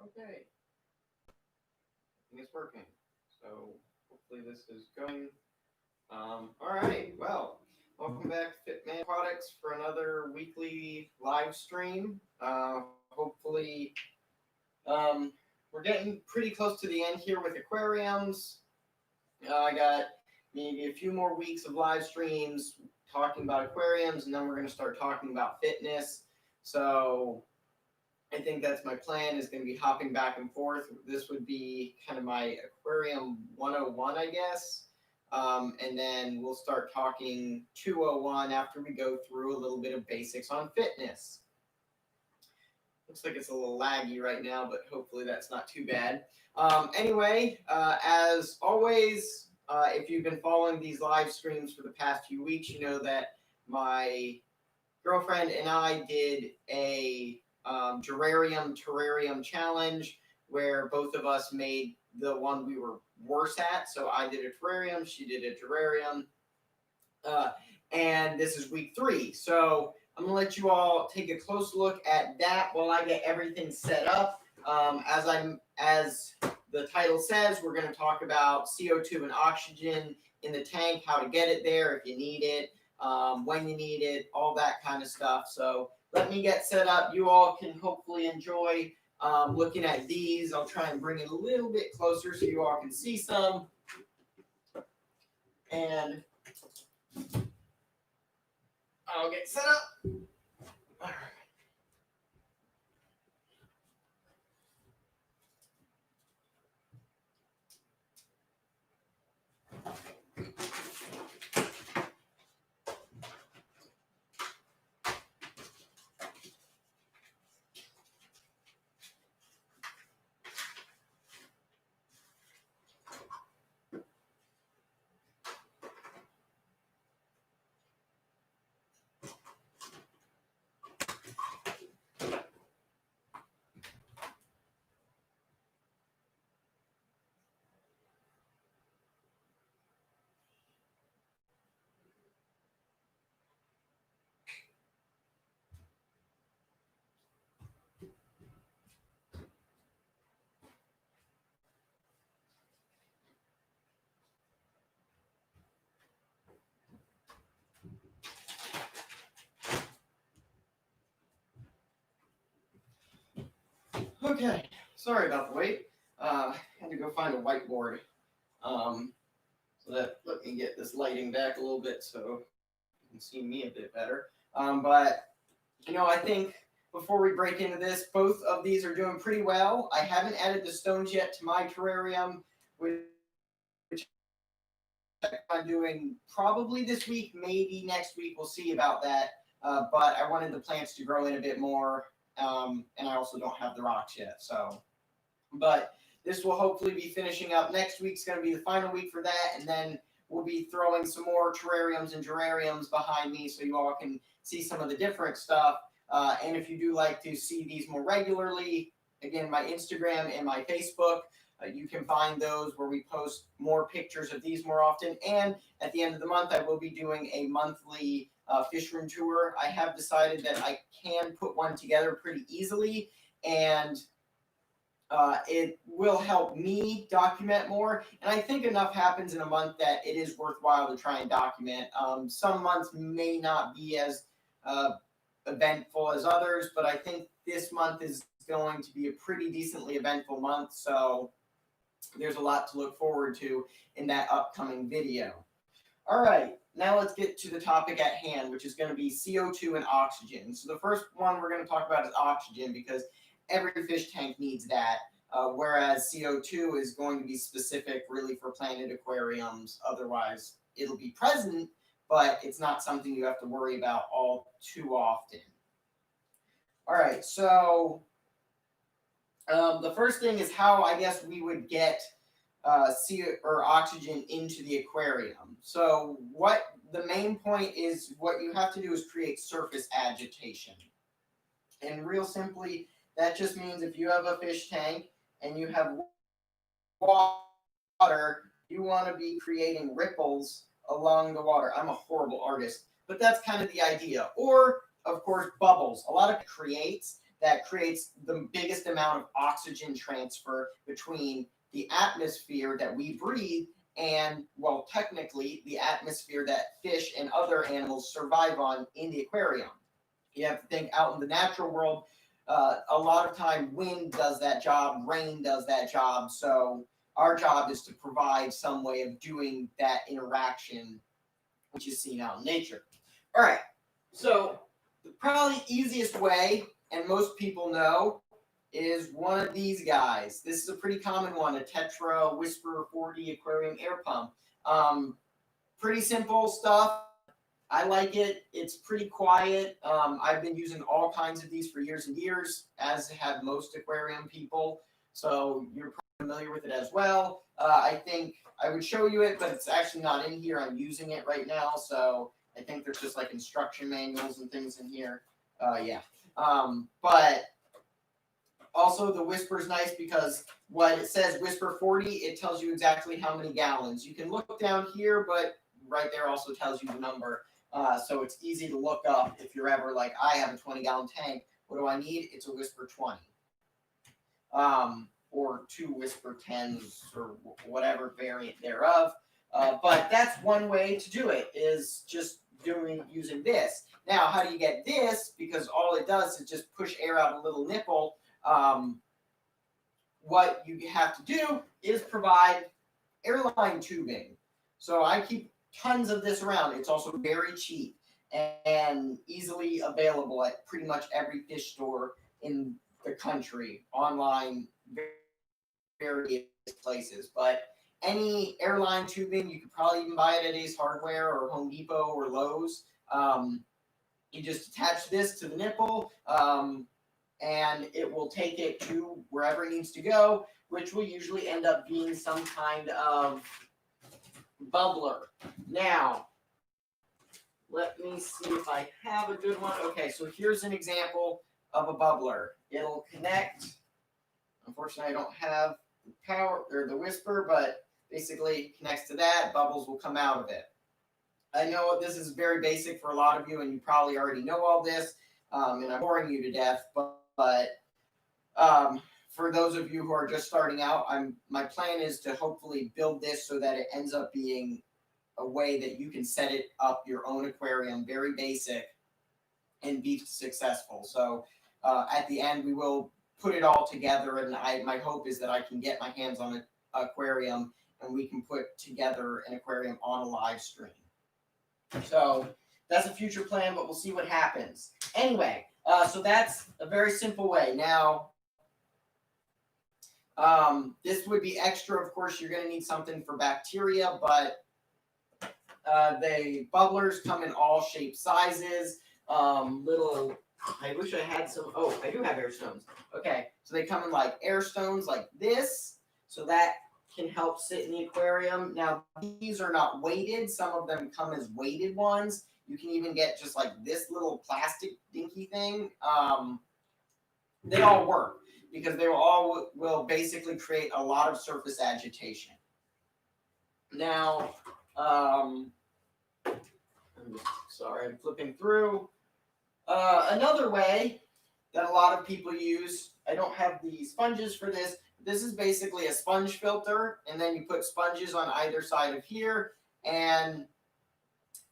Okay, I think it's working. So hopefully this is going. All right, well, welcome back to Fitman Products for another weekly live stream. Hopefully, um, we're getting pretty close to the end here with aquariums. I got maybe a few more weeks of live streams talking about aquariums, and then we're going to start talking about fitness. So I think that's my plan, is going to be hopping back and forth. This would be kind of my Aquarium 101, I guess. And then we'll start talking 201 after we go through a little bit of basics on fitness. Looks like it's a little laggy right now, but hopefully that's not too bad. Anyway, as always, if you've been following these live streams for the past few weeks, you know that my girlfriend and I did a terrarium challenge where both of us made the one we were worse at. So I did a terrarium, she did a terrarium, and this is week 3. So I'm gonna let you all take a close look at that while I get everything set up. As the title says, we're going to talk about CO2 and oxygen in the tank, how to get it there if you need it, when you need it, all that kind of stuff. So let me get set up. You all can hopefully enjoy looking at these. I'll try and bring it a little bit closer so you all can see some. And I'll get set up. All right. Okay, sorry about the wait. Had to go find a whiteboard. So that let me get this lighting back a little bit so you can see me a bit better. But I think before we break into this, both of these are doing pretty well. I haven't added the stones yet to my terrarium, which I'm doing probably this week, maybe next week. We'll see about that. But I wanted the plants to grow in a bit more. And I also don't have the rocks yet. But this will hopefully be finishing up. Next week's going to be the final week for that. And then we'll be throwing some more terrariums and geraniums behind me so you all can see some of the different stuff. And if you do like to see these more regularly, again, my Instagram and my Facebook, you can find those where we post more pictures of these more often. And at the end of the month, I will be doing a monthly fish room tour. I have decided that I can put one together pretty easily, and it will help me document more. And I think enough happens in a month that it is worthwhile to try and document. Some months may not be as eventful as others, but I think this month is going to be a pretty decently eventful month. So there's a lot to look forward to in that upcoming video. All right, now let's get to the topic at hand, which is going to be CO2 and oxygen. So the first one we're going to talk about is oxygen, because every fish tank needs that, whereas CO2 is going to be specific really for planted aquariums. Otherwise, it'll be present, but it's not something you have to worry about all too often. All right, so the first thing is how I guess we would get CO or oxygen into the aquarium. So what the main point is, what you have to do is create surface agitation. And real simply, that just means if you have a fish tank and you have water, you want to be creating ripples along the water. I'm a horrible artist, but that's kind of the idea. Or, of course, bubbles. A lot of it creates that creates the biggest amount of oxygen transfer between the atmosphere that we breathe and, well, technically the atmosphere that fish and other animals survive on in the aquarium. You have to think out in the natural world, a lot of time wind does that job, rain does that job. So our job is to provide some way of doing that interaction, which is seen out in nature. All right. So the probably easiest way, and most people know, is one of these guys. This is a pretty common one, a Tetra Whisper 40 aquarium air pump. Pretty simple stuff. I like it. It's pretty quiet. I've been using all kinds of these for years and years, as have most aquarium people. So you're probably familiar with it as well. I think I would show you it, but it's actually not in here. I'm using it right now. So I think there's just like instruction manuals and things in here. Yeah. But also the Whisper is nice because when it says Whisper 40, it tells you exactly how many gallons. You can look down here, but right there also tells you the number. So it's easy to look up if you're ever like, I have a 20-gallon tank. What do I need? It's a Whisper 20. Or 2 Whisper 10s or whatever variant thereof. But that's one way to do it, is just using this. Now, how do you get this? Because all it does is just push air out a little nipple. What you have to do is provide airline tubing. So I keep tons of this around. It's also very cheap and easily available at pretty much every fish store in the country, online, various places. But any airline tubing, you could probably even buy it at Ace Hardware or Home Depot or Lowe's. You just attach this to the nipple, and it will take it to wherever it needs to go, which will usually end up being some kind of bubbler. Now, let me see if I have a good one. Okay, so here's an example of a bubbler. It'll connect. Unfortunately, I don't have the power or the Whisper, but basically it connects to that. Bubbles will come out of it. I know this is very basic for a lot of you, and you probably already know all this, and I'm boring you to death, but for those of you who are just starting out, my plan is to hopefully build this so that it ends up being a way that you can set it up your own aquarium, very basic, and be successful. So at the end, we will put it all together, and my hope is that I can get my hands on an aquarium and we can put together an aquarium on a live stream. So that's a future plan, but we'll see what happens. Anyway, so that's a very simple way. Now, this would be extra. Of course, you're going to need something for bacteria, but the bubblers come in all shapes, sizes. I wish I had some. Oh, I do have air stones. Okay, so they come in like air stones like this. So that can help sit in the aquarium. Now, these are not weighted. Some of them come as weighted ones. You can even get just like this little plastic dinky thing. They all work because they will basically create a lot of surface agitation. Now, sorry, I'm flipping through. Another way that a lot of people use, I don't have the sponges for this. This is basically a sponge filter, and then you put sponges on either side of here, and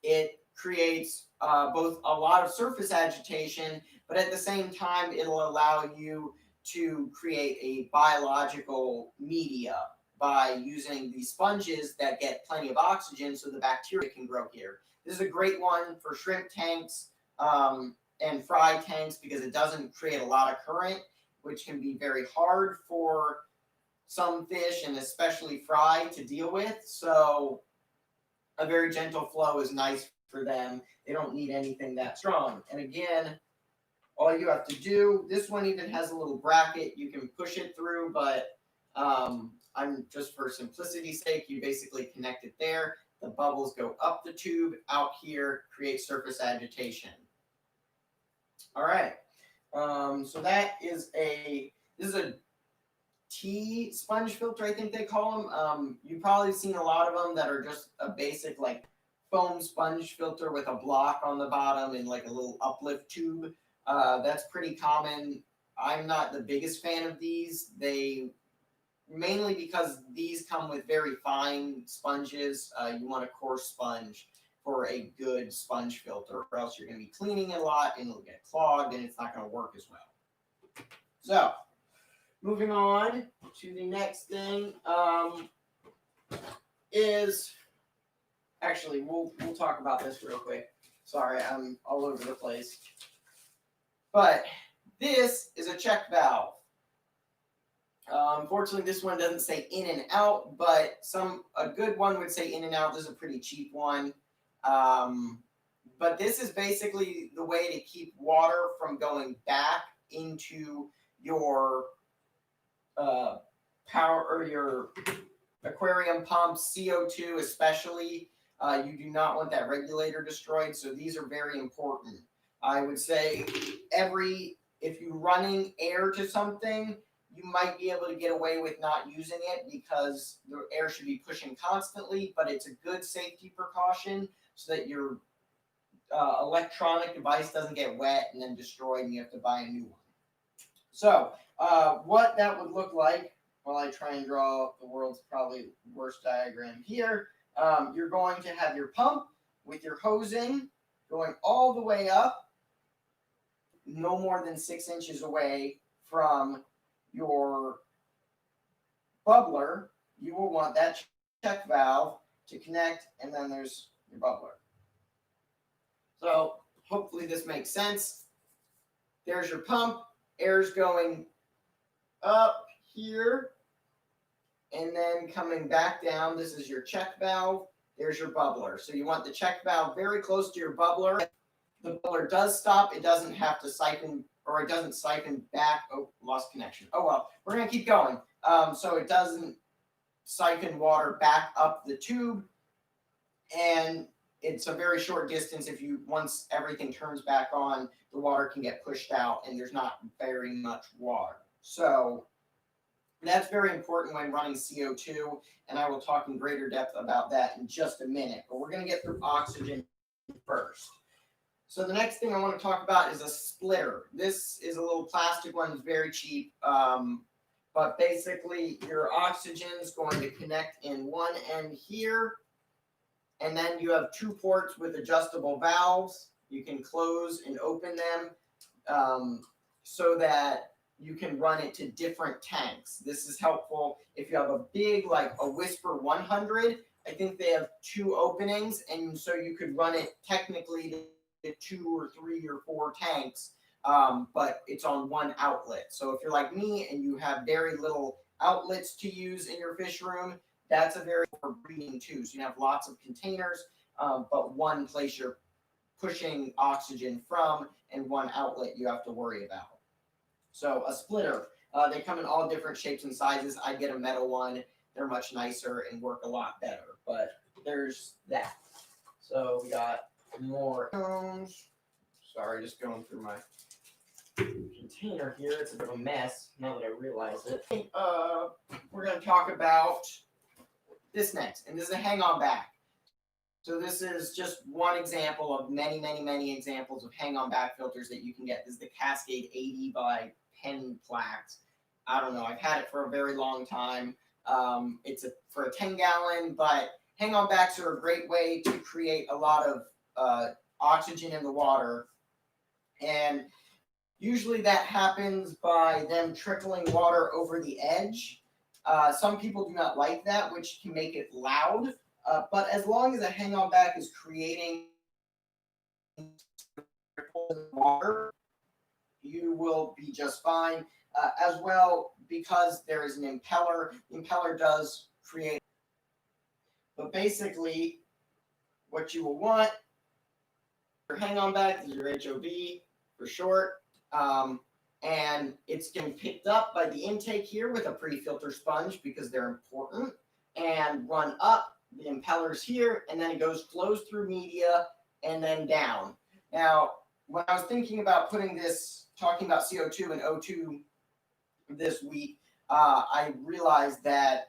it creates both a lot of surface agitation, but at the same time, it'll allow you to create a biological media by using these sponges that get plenty of oxygen so the bacteria can grow here. This is a great one for shrimp tanks and fry tanks because it doesn't create a lot of current, which can be very hard for some fish and especially fry to deal with. So a very gentle flow is nice for them. They don't need anything that strong. And again, all you have to do, this one even has a little bracket you can push it through, but I'm just for simplicity's sake, you basically connect it there. The bubbles go up the tube, out here, create surface agitation. All right. So that is this is a tea sponge filter, I think they call them. You've probably seen a lot of them that are just a basic like foam sponge filter with a block on the bottom and like a little uplift tube. That's pretty common I'm not the biggest fan of these. They mainly because these come with very fine sponges. You want a coarse sponge for a good sponge filter, or else you're going to be cleaning it a lot and it'll get clogged and it's not going to work as well. So, moving on to the next thing is actually we'll talk about this real quick. Sorry, I'm all over the place. But this is a check valve. Unfortunately, this one doesn't say in and out, but a good one would say in and out. This is a pretty cheap one. But this is basically the way to keep water from going back into your power or your aquarium pumps, CO2 especially. You do not want that regulator destroyed, so these are very important. I would say if you're running air to something, you might be able to get away with not using it because the air should be pushing constantly, but it's a good safety precaution so that your electronic device doesn't get wet and then destroyed and you have to buy a new one. So what that would look like, while I try and draw the world's probably worst diagram here, you're going to have your pump with your hosing going all the way up, no more than 6 inches away from your bubbler. You will want that check valve to connect, and then there's your bubbler. So hopefully this makes sense. There's your pump. Air's going up here and then coming back down. This is your check valve. There's your bubbler. So you want the check valve very close to your bubbler. The bubbler does stop. It doesn't have to siphon, or it doesn't siphon back. Oh, lost connection. Oh, well, we're going to keep going. So it doesn't siphon water back up the tube. And it's a very short distance. Once everything turns back on, the water can get pushed out and there's not very much water. So that's very important when running CO2, and I will talk in greater depth about that in just a minute. But we're going to get through oxygen first. So the next thing I want to talk about is a splitter. This is a little plastic one. It's very cheap. But basically, your oxygen is going to connect in one end here. And then you have 2 ports with adjustable valves. You can close and open them so that you can run it to different tanks. This is helpful if you have a big, like a Whisper 100. I think they have 2 openings, and so you could run it technically to 2 or 3 or 4 tanks, but it's on one outlet. So if you're like me and you have very little outlets to use in your fish room, that's a very good for breeding too. So you have lots of containers, but one place you're pushing oxygen from and one outlet you have to worry about. So a splitter, they come in all different shapes and sizes. I get a metal one. They're much nicer and work a lot better, but there's that. So we got more cones. Sorry, just going through my container here. It's a bit of a mess now that I realize it. We're going to talk about this next, and this is a hang-on back. So this is just one example of many, many, many examples of hang-on back filters that you can get. This is the Cascade 80 by Penplax. I don't know. I've had it for a very long time. It's for a 10-gallon, but hang-on backs are a great way to create a lot of oxygen in the water. And usually that happens by them trickling water over the edge. Some people do not like that, which can make it loud. But as long as a hang-on back is creating water, you will be just fine. As well, because there is an impeller, the impeller does create. But basically, what you will want, your hang-on back is your HOB for short. And it's getting picked up by the intake here with a pre-filter sponge because they're important, and run up the impellers here, and then it flows through media and then down. Now, when I was thinking about talking about CO2 and O2 this week, I realized that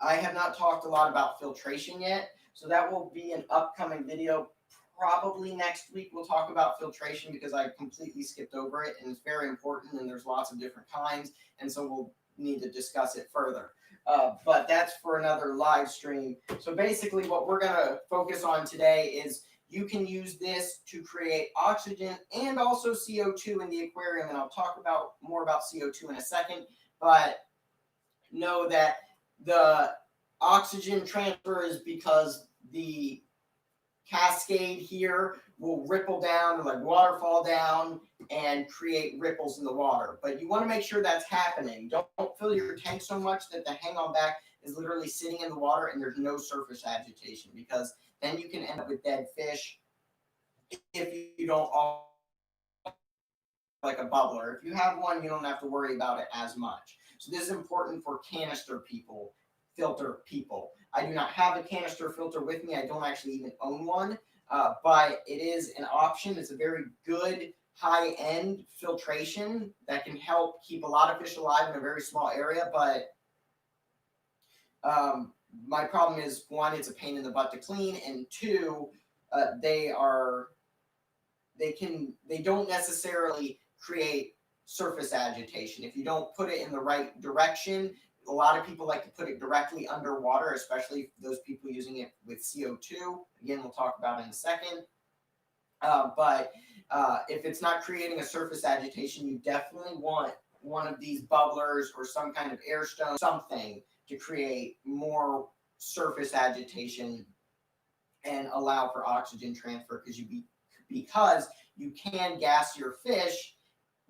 I have not talked a lot about filtration yet. So that will be an upcoming video, probably next week we'll talk about filtration because I completely skipped over it and it's very important and there's lots of different kinds, and so we'll need to discuss it further. But that's for another live stream. So basically what we're going to focus on today is you can use this to create oxygen and also CO2 in the aquarium, and I'll talk about more about CO2 in a second, but know that the oxygen transfer is because the cascade here will ripple down, like waterfall down, and create ripples in the water. But you want to make sure that's happening. Don't fill your tank so much that the hang-on back is literally sitting in the water and there's no surface agitation, because then you can end up with dead fish if you don't all like a bubbler. If you have one, you don't have to worry about it as much. So this is important for canister people, filter people. I do not have a canister filter with me. I don't actually even own one, but it is an option. It's a very good high-end filtration that can help keep a lot of fish alive in a very small area. But my problem is, one, it's a pain in the butt to clean, and two, they don't necessarily create surface agitation. If you don't put it in the right direction, a lot of people like to put it directly underwater, especially those people using it with CO2. Again, we'll talk about in a second. But if it's not creating a surface agitation, you definitely want one of these bubblers or some kind of air stone, something to create more surface agitation and allow for oxygen transfer, because you can gas your fish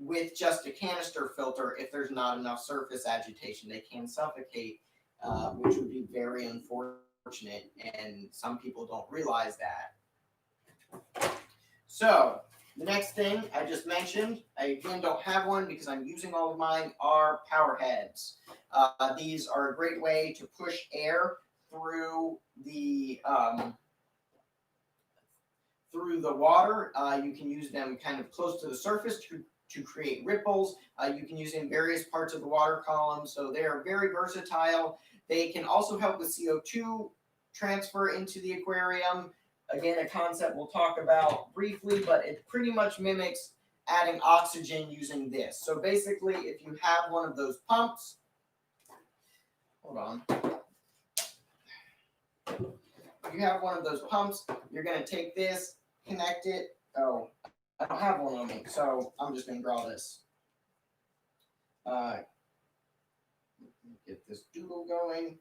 with just a canister filter. If there's not enough surface agitation, they can suffocate, which would be very unfortunate, and some people don't realize that. So the next thing I just mentioned, I again don't have one because I'm using all of mine, are power heads. These are a great way to push air through the water. You can use them kind of close to the surface to create ripples. You can use them in various parts of the water column, so they are very versatile. They can also help with CO2 transfer into the aquarium. Again, a concept we'll talk about briefly, but it pretty much mimics adding oxygen using this. So basically, if you have one of those pumps, hold on. If you have one of those pumps, you're going to take this, connect it. Oh, I don't have one on me, so I'm just going to draw this. Get this doodle going.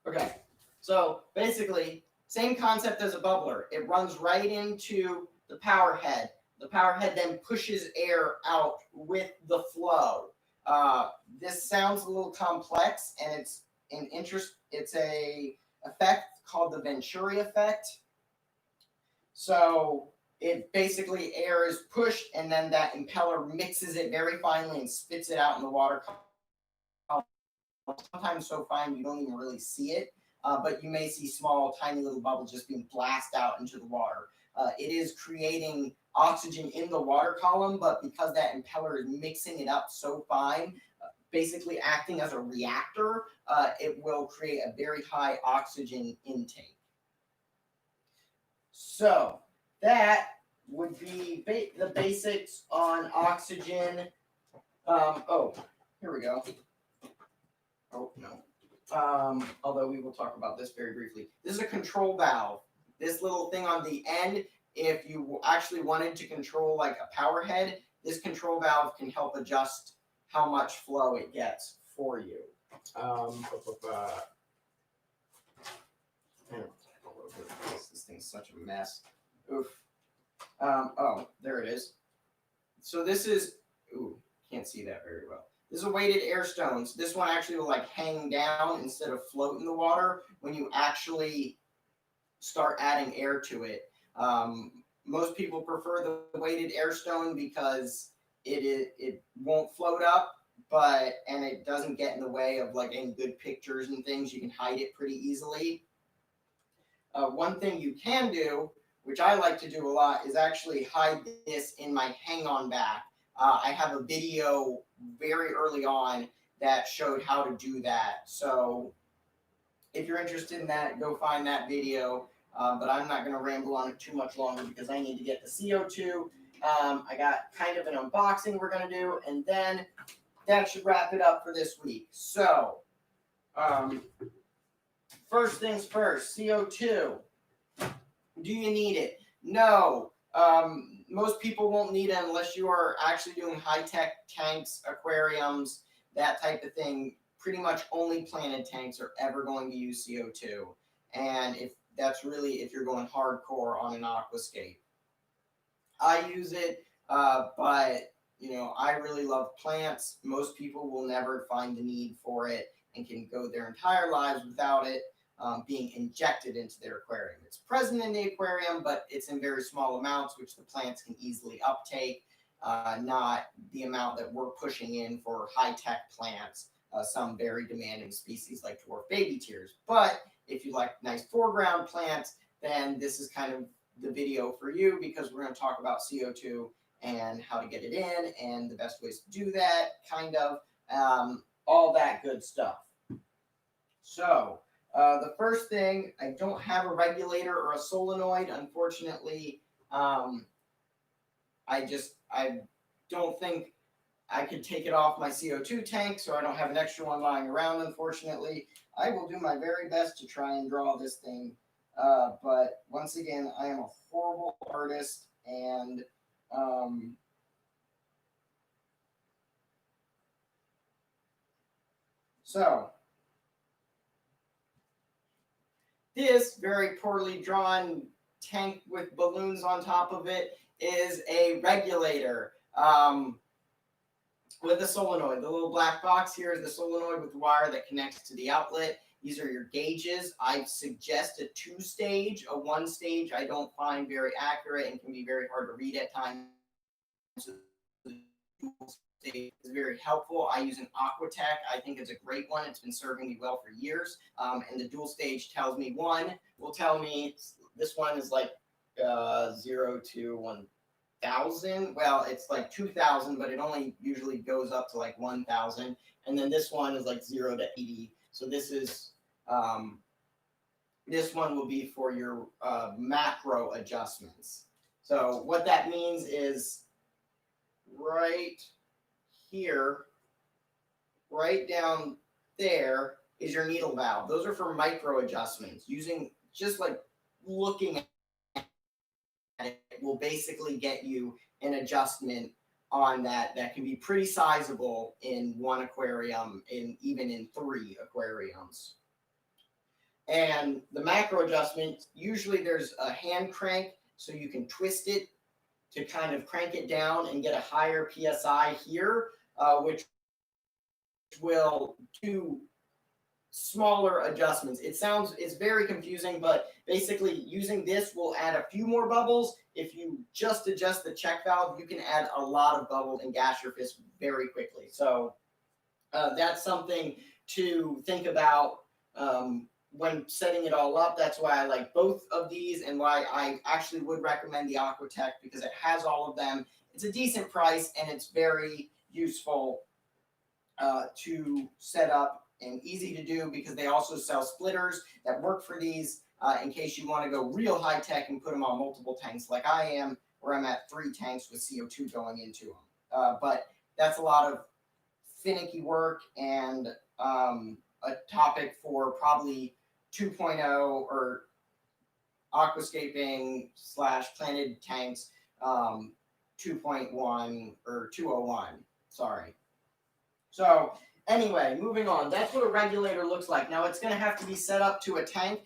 Okay, so basically, same concept as a bubbler. It runs right into the power head. The power head then pushes air out with the flow. This sounds a little complex, and it's a effect called the Venturi effect. So it basically, air is pushed, and then that impeller mixes it very finely and spits it out in the water. Sometimes so fine you don't even really see it, but you may see small, tiny little bubbles just being blasted out into the water. It is creating oxygen in the water column, but because that impeller is mixing it up so fine, basically acting as a reactor, it will create a very high oxygen intake. So that would be the basics on oxygen. Oh, here we go. Oh, no. Although we will talk about this very briefly. This is a control valve. This little thing on the end, if you actually wanted to control like a power head, this control valve can help adjust how much flow it gets for you. This thing's such a mess. Oof. Oh, there it is. So this is, ooh, can't see that very well. This is a weighted air stone. So this one actually will like hang down instead of float in the water when you actually start adding air to it. Most people prefer the weighted air stone because it won't float up, and it doesn't get in the way of like any good pictures and things. You can hide it pretty easily. One thing you can do, which I like to do a lot, is actually hide this in my hang-on back. I have a video very early on that showed how to do that. So if you're interested in that, go find that video. But I'm not going to ramble on it too much longer because I need to get the CO2. I got kind of an unboxing we're going to do, and then that should wrap it up for this week. So, first things first, CO2. Do you need it? No. Most people won't need it unless you are actually doing high-tech tanks, aquariums, that type of thing. Pretty much only planted tanks are ever going to use CO2. And if you're going hardcore on an aquascape. I use it, but I really love plants. Most people will never find the need for it and can go their entire lives without it being injected into their aquarium. It's present in the aquarium, but it's in very small amounts, which the plants can easily uptake, not the amount that we're pushing in for high-tech plants, some very demanding species like dwarf baby tears. But if you like nice foreground plants, then this is kind of the video for you, because we're going to talk about CO2 and how to get it in and the best ways to do that, kind of all that good stuff. So the first thing, I don't have a regulator or a solenoid, unfortunately. I don't think I could take it off my CO2 tank, so I don't have an extra one lying around, unfortunately. I will do my very best to try and draw this thing. But once again, I am a horrible artist, and so this very poorly drawn tank with balloons on top of it is a regulator with a solenoid. The little black box here is the solenoid with the wire that connects to the outlet. These are your gauges. I suggest a 2-stage. A 1-stage I don't find very accurate and can be very hard to read at times. So the dual stage is very helpful. I use an Aquatech. I think it's a great one. It's been serving me well for years. And the dual stage tells me will tell me this one is like 0 to 1,000. Well, it's like 2,000, but it only usually goes up to like 1,000. And then this one is like 0 to 80. So this one will be for your macro adjustments. So what that means is right here, right down there is your needle valve. Those are for micro adjustments. Using just like looking at it will basically get you an adjustment on that can be pretty sizable in one aquarium, even in 3 aquariums. And the macro adjustment, usually there's a hand crank, so you can twist it to kind of crank it down and get a higher PSI here, which will do smaller adjustments. It's very confusing, but basically using this will add a few more bubbles. If you just adjust the check valve, you can add a lot of bubbles and gas your fish very quickly. So that's something to think about when setting it all up. That's why I like both of these, and why I actually would recommend the Aquatech, because it has all of them. It's a decent price, and it's very useful to set up and easy to do, because they also sell splitters that work for these in case you want to go real high tech and put them on multiple tanks like I am, where I'm at 3 tanks with CO2 going into them. But that's a lot of finicky work, and a topic for probably 2.0 or aquascaping / planted tanks 2.1 or 201. Sorry. So anyway, moving on. That's what a regulator looks like. Now it's going to have to be set up to a tank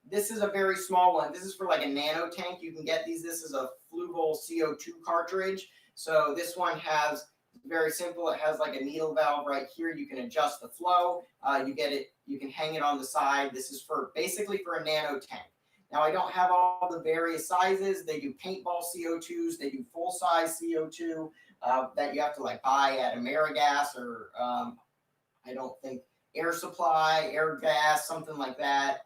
this is a very small one. This is for like a nano tank. You can get these. This is a fluval CO2 cartridge. So this one has very simple. It has like a needle valve right here. You can adjust the flow. You can hang it on the side. This is basically for a nano tank. Now I don't have all the various sizes. They do paintball CO2s. They do full-size CO2 that you have to like buy at AmeriGas or I don't think Air Supply, Air Gas, something like that.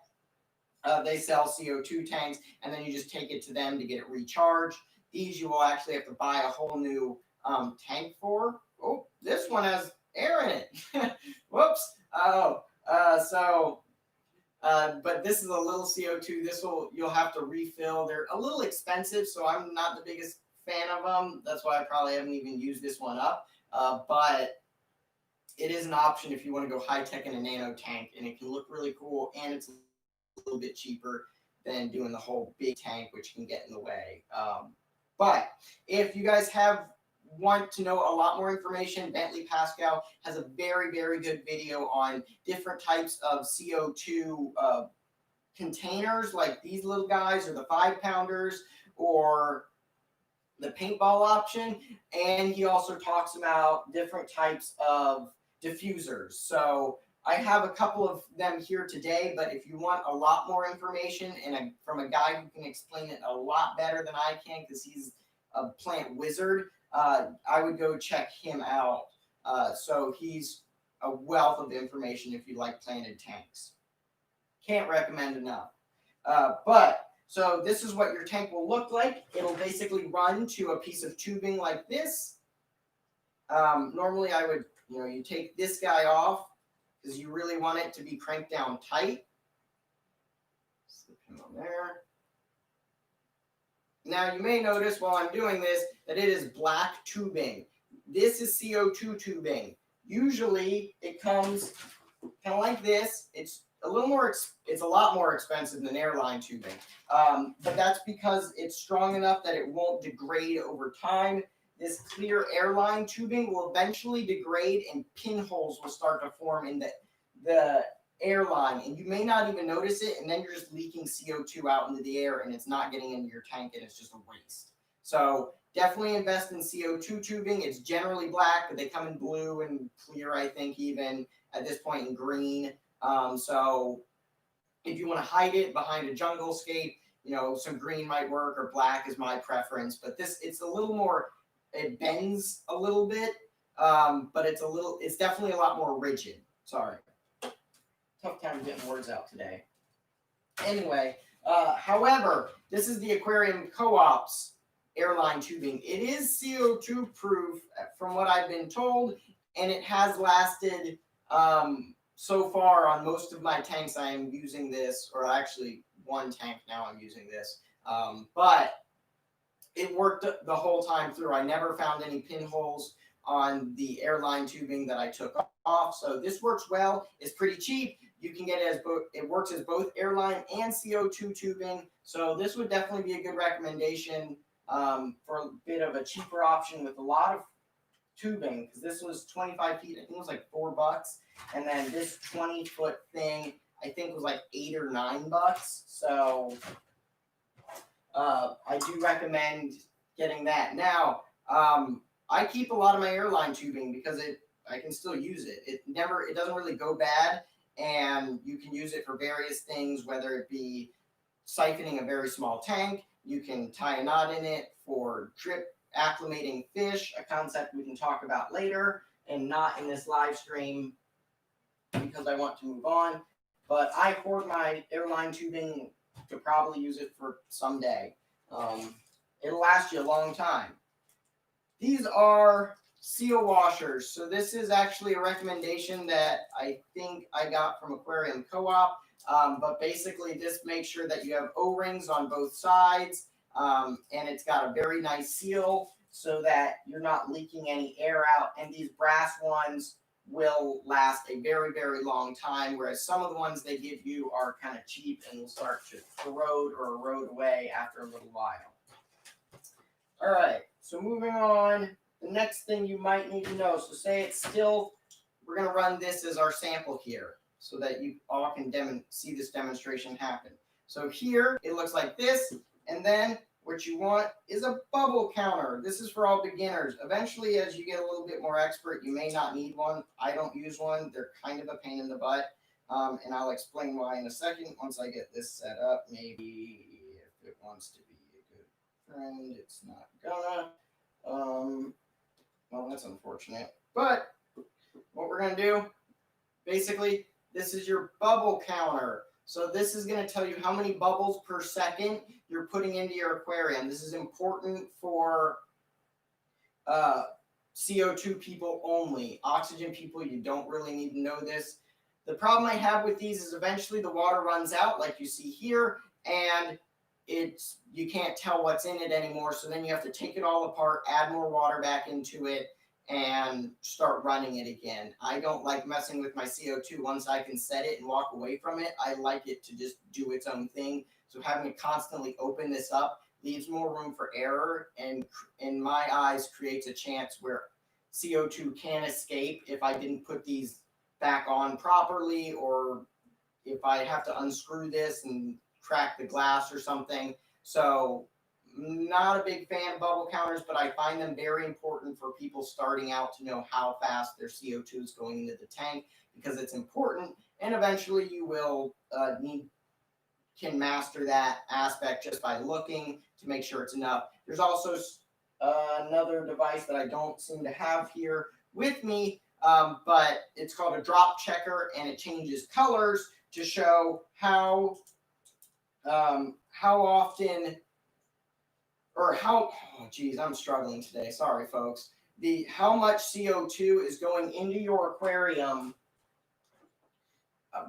They sell CO2 tanks, and then you just take it to them to get it recharged. These you will actually have to buy a whole new tank for. Oh, this one has air in it. Whoops. Oh, but this is a little CO2. You'll have to refill. They're a little expensive, so I'm not the biggest fan of them. That's why I probably haven't even used this one up. But it is an option if you want to go high tech in a nano tank, and it can look really cool, and it's a little bit cheaper than doing the whole big tank, which can get in the way. But if you guys want to know a lot more information, Bentley Pascal has a very, very good video on different types of CO2 containers, like these little guys, or the 5-pounders, or the paintball option. And he also talks about different types of diffusers. So I have a couple of them here today, but if you want a lot more information from a guy who can explain it a lot better than I can, because he's a plant wizard, I would go check him out. So he's a wealth of information if you like planted tanks. Can't recommend enough. So this is what your tank will look like. It'll basically run to a piece of tubing like this. Normally I would, you take this guy off because you really want it to be cranked down tight. Slip him on there. Now you may notice while I'm doing this that it is black tubing. This is CO2 tubing. Usually it comes kind of like this. It's a lot more expensive than airline tubing. But that's because it's strong enough that it won't degrade over time. This clear airline tubing will eventually degrade and pinholes will start to form in the airline, and you may not even notice it, and then you're just leaking CO2 out into the air, and it's not getting into your tank, and it's just a waste. So definitely invest in CO2 tubing. It's generally black, but they come in blue and clear, I think, even at this point in green. So if you want to hide it behind a jungle scape, some green might work, or black is my preference. But it's a little more, it bends a little bit, but it's definitely a lot more rigid. Sorry. Tough time getting words out today. Anyway, however, this is the Aquarium Co-op's airline tubing. It is CO2 proof from what I've been told, and it has lasted so far on most of my tanks. I am using this, or actually one tank now I'm using this, but it worked the whole time through. I never found any pinholes on the airline tubing that I took off. So this works well. It's pretty cheap. You can get it as both. It works as both airline and CO2 tubing. So this would definitely be a good recommendation for a bit of a cheaper option with a lot of tubing, because this was 25 feet. I think it was like $4, and then this 20-foot thing I think was like $8 or $9. So I do recommend getting that. Now I keep a lot of my airline tubing because I can still use it. It doesn't really go bad, and you can use it for various things, whether it be siphoning a very small tank. You can tie a knot in it for drip acclimating fish, a concept we can talk about later, and not in this live stream because I want to move on. But I hoard my airline tubing to probably use it for someday. It'll last you a long time. These are seal washers. So this is actually a recommendation that I think I got from Aquarium Co-op. But basically this makes sure that you have O-rings on both sides, and it's got a very nice seal so that you're not leaking any air out. And these brass ones will last a very, very long time, whereas some of the ones they give you are kind of cheap and will start to corrode or erode away after a little while. All right, so moving on, the next thing you might need to know. So say it's still, we're going to run this as our sample here so that you all can see this demonstration happen. So here it looks like this, and then what you want is a bubble counter. This is for all beginners. Eventually, as you get a little bit more expert, you may not need one. I don't use one. They're kind of a pain in the butt, and I'll explain why in a second once I get this set up. Maybe if it wants to be a good friend, it's not gonna. Well, that's unfortunate. But what we're going to do, basically, this is your bubble counter. So this is going to tell you how many bubbles per second you're putting into your aquarium. This is important for CO2 people only. Oxygen people, you don't really need to know this. The problem I have with these is eventually the water runs out, like you see here, and you can't tell what's in it anymore. So then you have to take it all apart, add more water back into it, and start running it again. I don't like messing with my CO2 once I can set it and walk away from it. I like it to just do its own thing. So having to constantly open this up leaves more room for error, and in my eyes creates a chance where CO2 can escape if I didn't put these back on properly, or if I have to unscrew this and crack the glass or something. So not a big fan of bubble counters, but I find them very important for people starting out to know how fast their CO2 is going into the tank, because it's important, and eventually you will can master that aspect just by looking to make sure it's enough. There's also another device that I don't seem to have here with me, but it's called a drop checker, and it changes colors to show how often, or how, oh geez, I'm struggling today. Sorry, folks. How much CO2 is going into your aquarium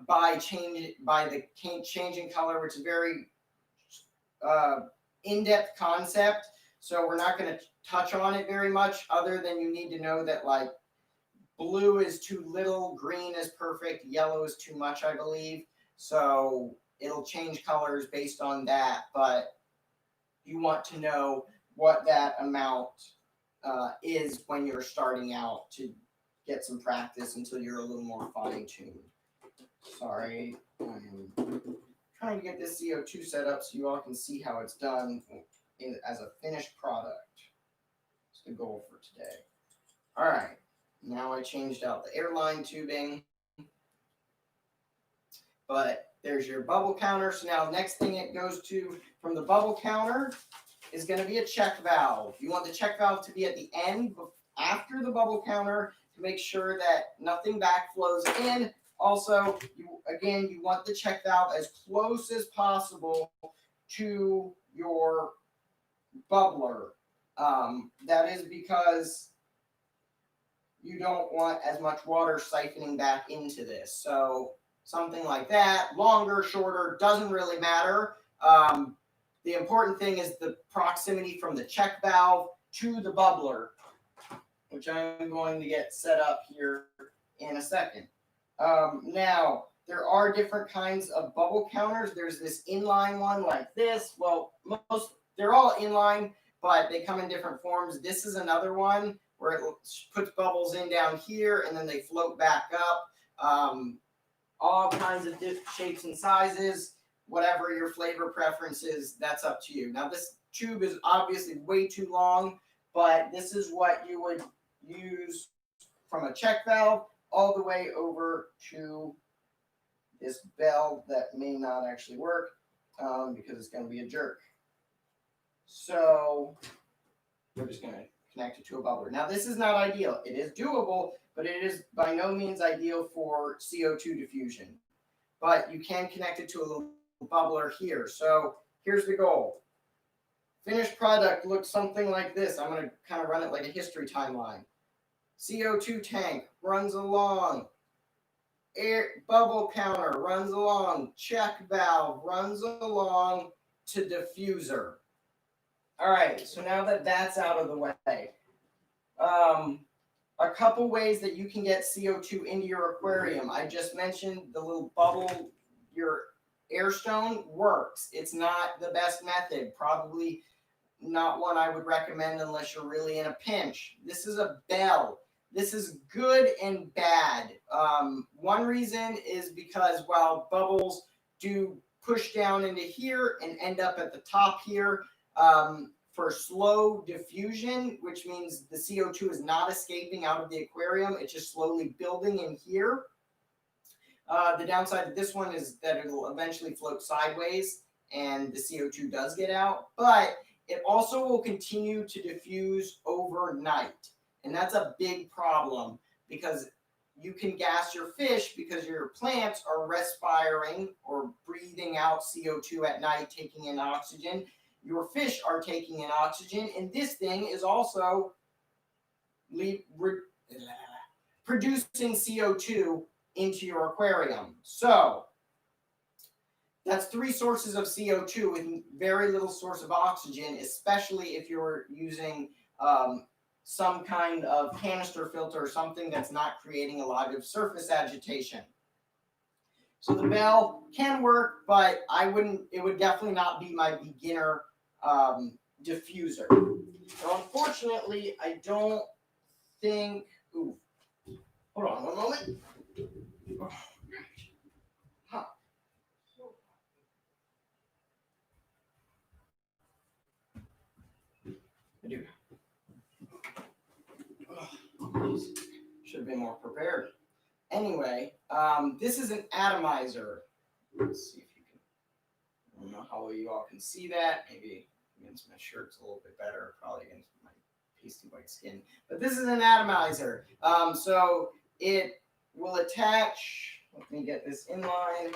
by the changing color, which is a very in-depth concept. So we're not going to touch on it very much, other than you need to know that like blue is too little, green is perfect, yellow is too much, I believe. So it'll change colors based on that, but you want to know what that amount is when you're starting out to get some practice until you're a little more fine-tuned. Sorry, I'm trying to get this CO2 set up so you all can see how it's done as a finished product. That's the goal for today. All right, now I changed out the airline tubing, but there's your bubble counter. So now the next thing it goes to from the bubble counter is going to be a check valve. You want the check valve to be at the end after the bubble counter to make sure that nothing backflows in. Also, you want the check valve as close as possible to your bubbler. That is because you don't want as much water siphoning back into this. So something like that, longer, shorter, doesn't really matter. The important thing is the proximity from the check valve to the bubbler, which I'm going to get set up here in a second. Now, there are different kinds of bubble counters. There's this inline one like this. Well, they're all inline, but they come in different forms. This is another one where it puts bubbles in down here, and then they float back up. All kinds of shapes and sizes. Whatever your flavor preference is, that's up to you. Now, this tube is obviously way too long, but this is what you would use from a check valve all the way over to this bell that may not actually work because it's going to be a jerk. So we're just going to connect it to a bubbler. Now, this is not ideal. It is doable, but it is by no means ideal for CO2 diffusion. But you can connect it to a little bubbler here. So here's the goal. Finished product looks something like this. I'm going to kind of run it like a history timeline. CO2 tank runs along. Air bubble counter runs along. Check valve runs along to diffuser. All right, so now that that's out of the way, a couple ways that you can get CO2 into your aquarium. I just mentioned the little bubble, your air stone works. It's not the best method, probably not one I would recommend unless you're really in a pinch. This is a bell. This is good and bad. One reason is because while bubbles do push down into here and end up at the top here, for slow diffusion, which means the CO2 is not escaping out of the aquarium, it's just slowly building in here. The downside of this one is that it'll eventually float sideways and the CO2 does get out, but it also will continue to diffuse overnight. And that's a big problem because you can gas your fish because your plants are respiring or breathing out CO2 at night, taking in oxygen. Your fish are taking in oxygen, and this thing is also producing CO2 into your aquarium. So that's 3 sources of CO2 with very little source of oxygen, especially if you're using some kind of canister filter or something that's not creating a lot of surface agitation. So the bell can work, but it would definitely not be my beginner diffuser. So unfortunately, I don't think, ooh, hold on one moment. Huh. I do. Should have been more prepared. Anyway, this is an atomizer. Let's see if you can, I don't know how well you all can see that. Maybe against my shirt's a little bit better, probably against my pasty white skin. But this is an atomizer. So it will attach, let me get this in line.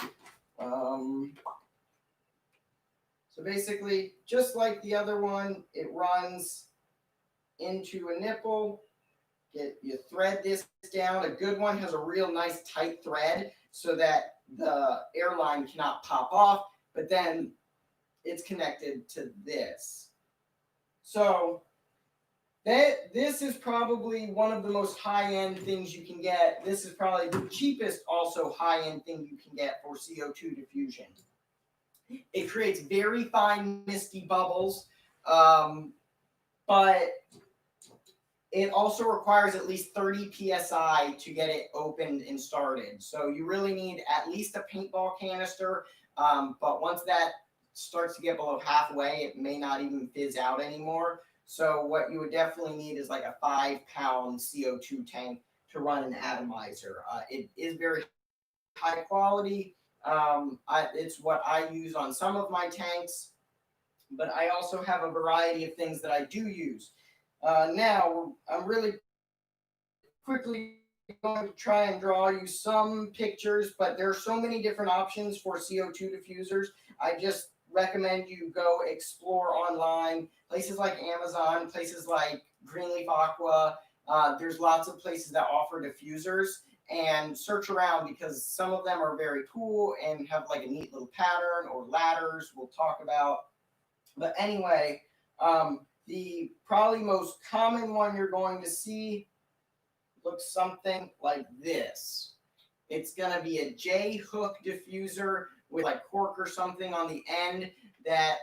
So basically, just like the other one, it runs into a nipple. You thread this down. A good one has a real nice tight thread so that the airline cannot pop off, but then it's connected to this. So this is probably one of the most high-end things you can get. This is probably the cheapest also high-end thing you can get for CO2 diffusion. It creates very fine misty bubbles, but it also requires at least 30 psi to get it opened and started. So you really need at least a paintball canister, but once that starts to get below halfway, it may not even fizz out anymore. So what you would definitely need is like a 5-pound CO2 tank to run an atomizer. It is very high quality. It's what I use on some of my tanks, but I also have a variety of things that I do use. Now, I'm really quickly going to try and draw you some pictures, but there are so many different options for CO2 diffusers. I just recommend you go explore online, places like Amazon, places like Greenleaf Aqua. There's lots of places that offer diffusers, and search around because some of them are very cool and have like a neat little pattern or ladders we'll talk about. But anyway, the probably most common one you're going to see looks something like this. It's going to be a J-hook diffuser with like cork or something on the end that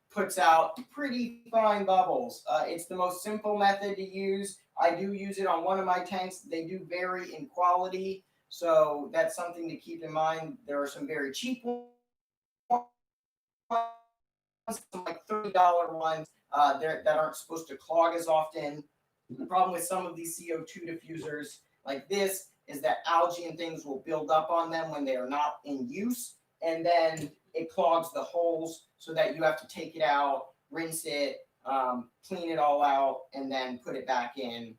puts out pretty fine bubbles. It's the most simple method to use. I do use it on one of my tanks. They do vary in quality, so that's something to keep in mind. There are some very cheap ones, some like $30 ones that aren't supposed to clog as often. The problem with some of these CO2 diffusers like this is that algae and things will build up on them when they are not in use, and then it clogs the holes so that you have to take it out, rinse it, clean it all out, and then put it back in.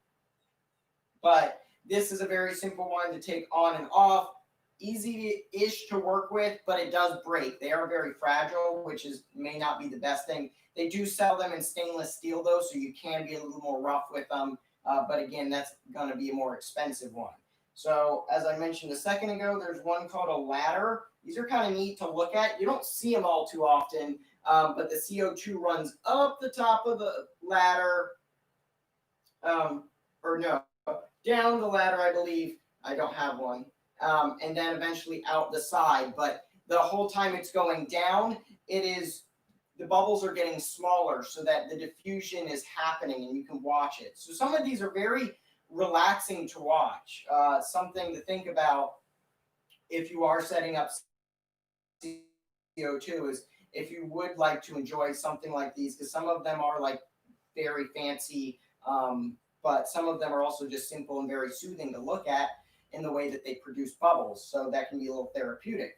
But this is a very simple one to take on and off. Easy-ish to work with, but it does break. They are very fragile, which may not be the best thing. They do sell them in stainless steel, though, so you can be a little more rough with them. But again, that's going to be a more expensive one. So as I mentioned a second ago, there's one called a ladder. These are kind of neat to look at. You don't see them all too often, but the CO2 runs up the top of the ladder, or no, down the ladder, I believe. I don't have one. And then eventually out the side. But the whole time it's going down, the bubbles are getting smaller so that the diffusion is happening and you can watch it. So some of these are very relaxing to watch. Something to think about if you are setting up CO2 is if you would like to enjoy something like these, because some of them are like very fancy, but some of them are also just simple and very soothing to look at in the way that they produce bubbles. So that can be a little therapeutic.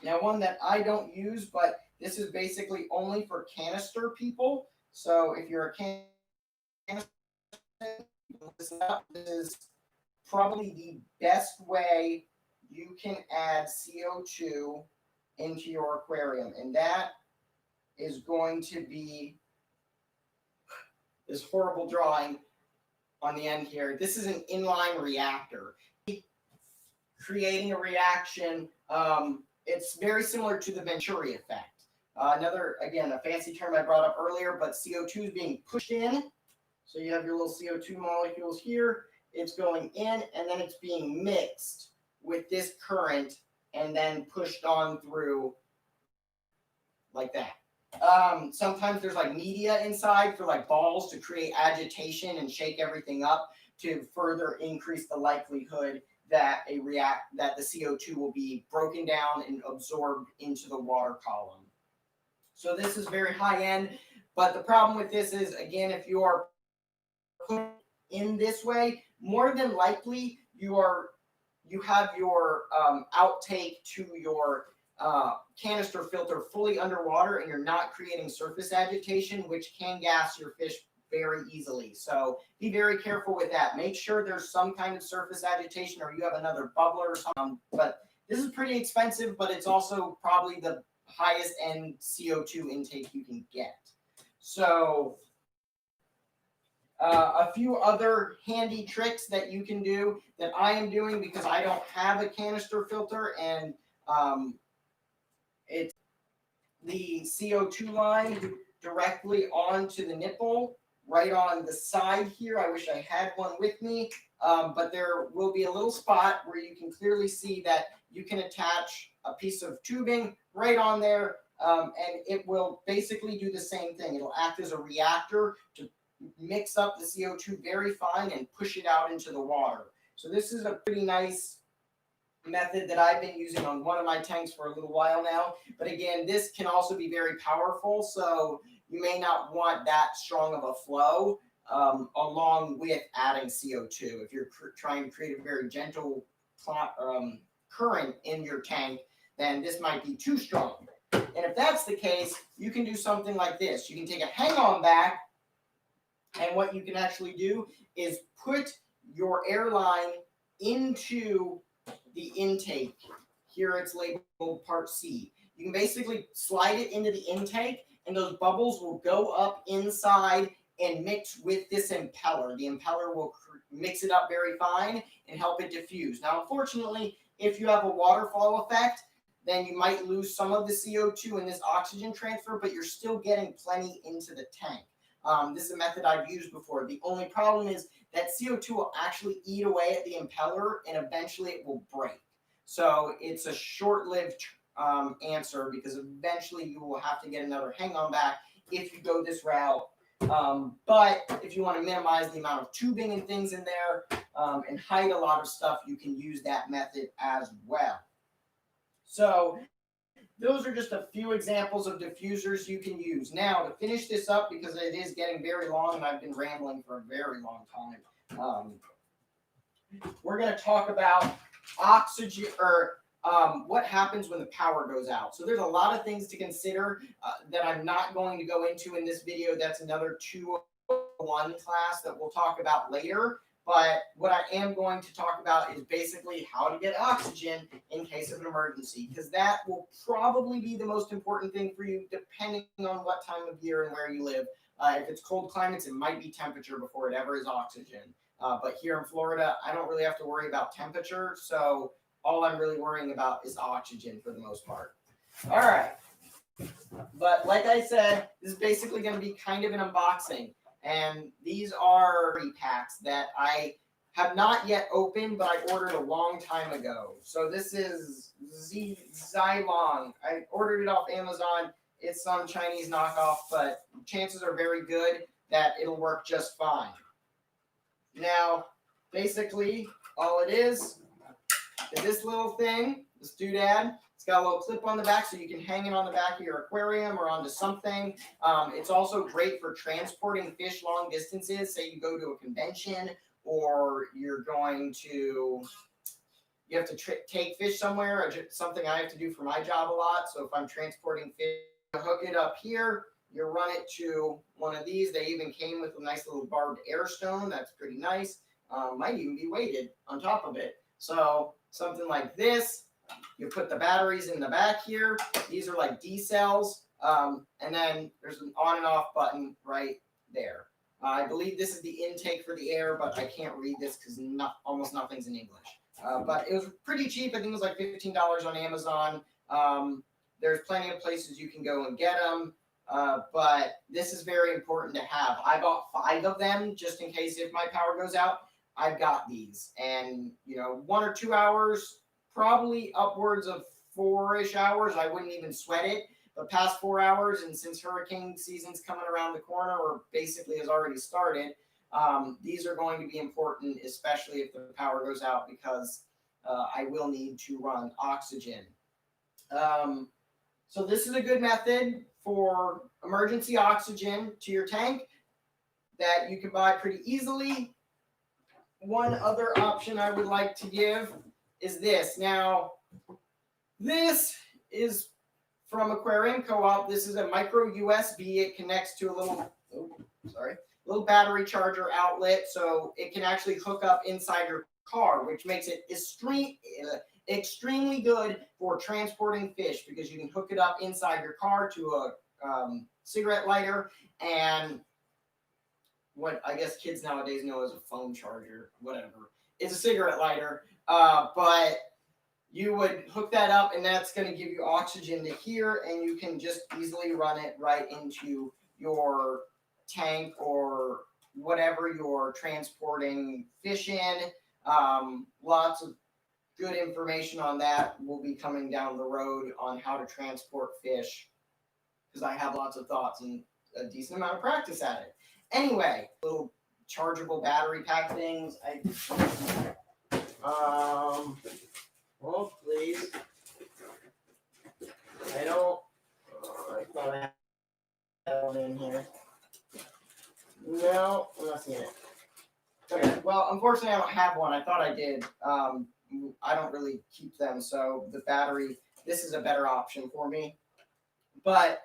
Now, one that I don't use, but this is basically only for canister people. So if you're a canister, this is probably the best way you can add CO2 into your aquarium. And that is going to be this horrible drawing on the end here. This is an inline reactor. Creating a reaction, it's very similar to the Venturi effect. Another, again, a fancy term I brought up earlier, but CO2 is being pushed in. So you have your little CO2 molecules here. It's going in, and then it's being mixed with this current and then pushed on through like that. Sometimes there's like media inside for like balls to create agitation and shake everything up to further increase the likelihood that that the CO2 will be broken down and absorbed into the water column. So this is very high end, but the problem with this is, again, if you are put in this way, more than likely you have your outtake to your canister filter fully underwater, and you're not creating surface agitation, which can gas your fish very easily. So be very careful with that. Make sure there's some kind of surface agitation, or you have another bubbler or something. But this is pretty expensive, but it's also probably the highest end CO2 intake you can get. So a few other handy tricks that you can do that I am doing because I don't have a canister filter, and it's the CO2 line directly onto the nipple right on the side here. I wish I had one with me, but there will be a little spot where you can clearly see that you can attach a piece of tubing right on there, and it will basically do the same thing. It'll act as a reactor to mix up the CO2 very fine and push it out into the water. So this is a pretty nice method that I've been using on one of my tanks for a little while now. But again, this can also be very powerful, so you may not want that strong of a flow along with adding CO2. If you're trying to create a very gentle current in your tank, then this might be too strong. And if that's the case, you can do something like this. You can take a hang-on back, and what you can actually do is put your airline into the intake. Here it's labeled part C. You can basically slide it into the intake, and those bubbles will go up inside and mix with this impeller. The impeller will mix it up very fine and help it diffuse. Now, unfortunately, if you have a waterfall effect, then you might lose some of the CO2 in this oxygen transfer, but you're still getting plenty into the tank. This is a method I've used before. The only problem is that CO2 will actually eat away at the impeller, and eventually it will break. So it's a short-lived answer, because eventually you will have to get another hang-on back if you go this route. But if you want to minimize the amount of tubing and things in there and hide a lot of stuff, you can use that method as well. So those are just a few examples of diffusers you can use. Now, to finish this up, because it is getting very long and I've been rambling for a very long time, we're going to talk about oxygen, or what happens when the power goes out. So there's a lot of things to consider that I'm not going to go into in this video. That's another 201 class that we'll talk about later. But what I am going to talk about is basically how to get oxygen in case of an emergency, because that will probably be the most important thing for you, depending on what time of year and where you live. If it's cold climates, it might be temperature before it ever is oxygen. But here in Florida, I don't really have to worry about temperature, so all I'm really worrying about is oxygen for the most part. All right. But like I said, this is basically going to be kind of an unboxing. And these are packs that I have not yet opened, but I ordered a long time ago. So this is Xylong. I ordered it off Amazon. It's some Chinese knockoff, but chances are very good that it'll work just fine. Now, basically, all it is this little thing, this doodad. It's got a little clip on the back, so you can hang it on the back of your aquarium or onto something. It's also great for transporting fish long distances. Say you go to a convention, or you have to take fish somewhere, or something I have to do for my job a lot. So if I'm transporting fish, you hook it up here, you run it to one of these. They even came with a nice little barbed air stone. That's pretty nice. Might even be weighted on top of it. So something like this. You put the batteries in the back here. These are like D cells. And then there's an on and off button right there. I believe this is the intake for the air, but I can't read this because almost nothing's in English. But it was pretty cheap. I think it was like $15 on Amazon. There's plenty of places you can go and get them. But this is very important to have. I bought 5 of them just in case if my power goes out. I've got these, and 1 or 2 hours, probably upwards of 4-ish hours. I wouldn't even sweat it. But past 4 hours, and since hurricane season's coming around the corner, or basically has already started, these are going to be important, especially if the power goes out, because I will need to run oxygen. So this is a good method for emergency oxygen to your tank that you can buy pretty easily. One other option I would like to give is this. Now, this is from Aquarium Co-op. This is a micro USB. It connects to a little battery charger outlet, so it can actually hook up inside your car, which makes it extremely good for transporting fish, because you can hook it up inside your car to a cigarette lighter and what I guess kids nowadays know as a phone charger, whatever. It's a cigarette lighter, but you would hook that up, and that's going to give you oxygen to here, and you can just easily run it right into your tank or whatever you're transporting fish in. Lots of good information on that will be coming down the road on how to transport fish, because I have lots of thoughts and a decent amount of practice at it. Anyway, little chargeable battery pack things. Oh, please. I thought I had one in here. No, I'm not seeing it. Okay, well, unfortunately, I don't have one. I thought I did. I don't really keep them, so the battery, this is a better option for me. But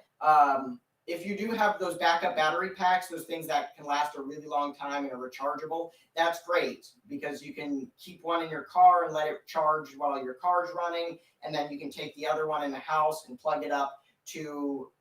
if you do have those backup battery packs, those things that can last a really long time and are rechargeable, that's great, because you can keep one in your car and let it charge while your car's running, and then you can take the other one in the house and plug it up to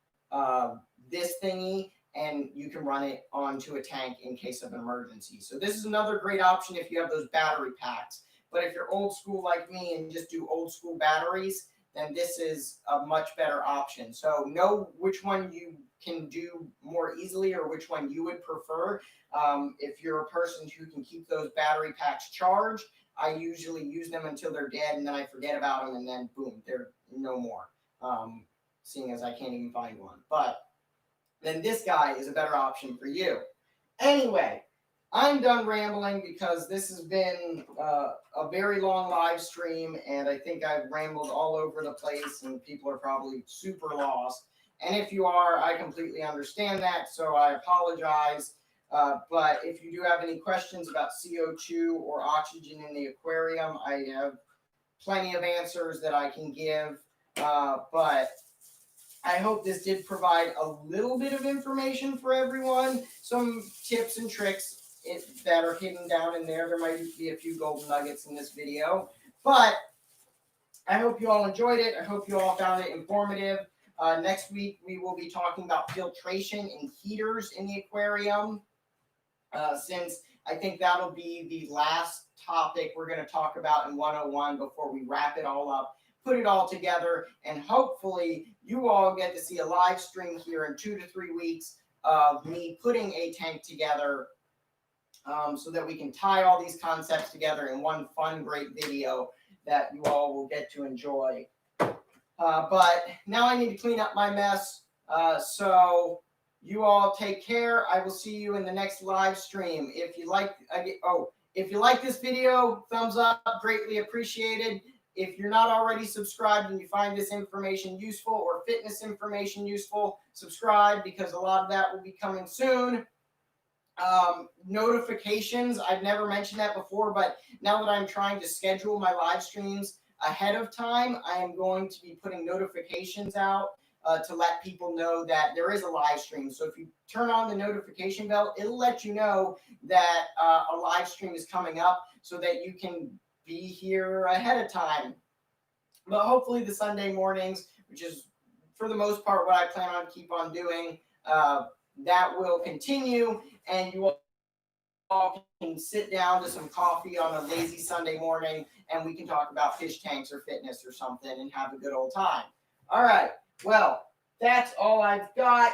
this thingy, and you can run it onto a tank in case of an emergency. So this is another great option if you have those battery packs. But if you're old school like me and just do old school batteries, then this is a much better option. So know which one you can do more easily or which one you would prefer. If you're a person who can keep those battery packs charged, I usually use them until they're dead, and then I forget about them, and then boom, they're no more, seeing as I can't even find one. But then this guy is a better option for you. Anyway, I'm done rambling, because this has been a very long live stream, and I think I've rambled all over the place, and people are probably super lost. And if you are, I completely understand that, so I apologize. But if you do have any questions about CO2 or oxygen in the aquarium, I have plenty of answers that I can give. But I hope this did provide a little bit of information for everyone, some tips and tricks that are hidden down in there. There might be a few golden nuggets in this video, but I hope you all enjoyed it. I hope you all found it informative. Next week, we will be talking about filtration and heaters in the aquarium, since I think that'll be the last topic we're going to talk about in 101 before we wrap it all up, put it all together, and hopefully you all get to see a live stream here in 2 to 3 weeks of me putting a tank together, so that we can tie all these concepts together in one fun, great video that you all will get to enjoy. But now I need to clean up my mess. So you all take care. I will see you in the next live stream. If you like this video, thumbs up, greatly appreciated. If you're not already subscribed and you find this information useful or fitness information useful, subscribe, because a lot of that will be coming soon. Notifications, I've never mentioned that before, but now that I'm trying to schedule my live streams ahead of time, I am going to be putting notifications out to let people know that there is a live stream. So if you turn on the notification bell, it'll let you know that a live stream is coming up, so that you can be here ahead of time. But hopefully the Sunday mornings, which is for the most part what I plan on keep on doing, that will continue, and you all can sit down to some coffee on a lazy Sunday morning, and we can talk about fish tanks or fitness or something and have a good old time. All right. Well, that's all I've got.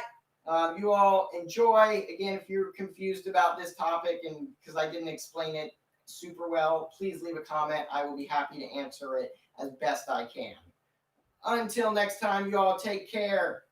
You all enjoy. Again, if you're confused about this topic and because I didn't explain it super well, please leave a comment. I will be happy to answer it as best I can. Until next time, you all take care.